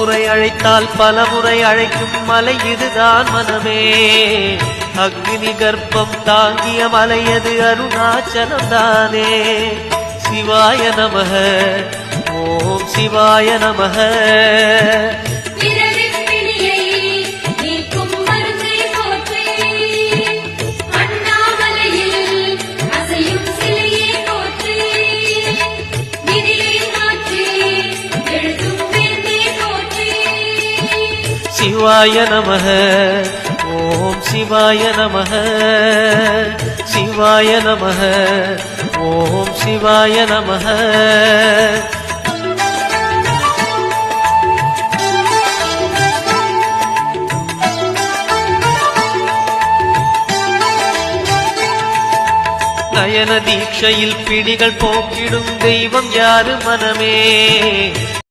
முறை அழைத்தால் பல முறை அழைக்கும் மலை இதுதான் மனமே. அக்னி கர்ப்பம் தாங்கிய மலையது அருணாச்சலம்தானே. சிவாய நமக ஓம் சிவாய நமக. சிவாய நமக ஓம் சிவாய நமக. சிவாய நமக ஓம் சிவாய நமக. நயன தீட்சையில் பிடிகள் போக்கிடும் தெய்வம் யாரு மனமே.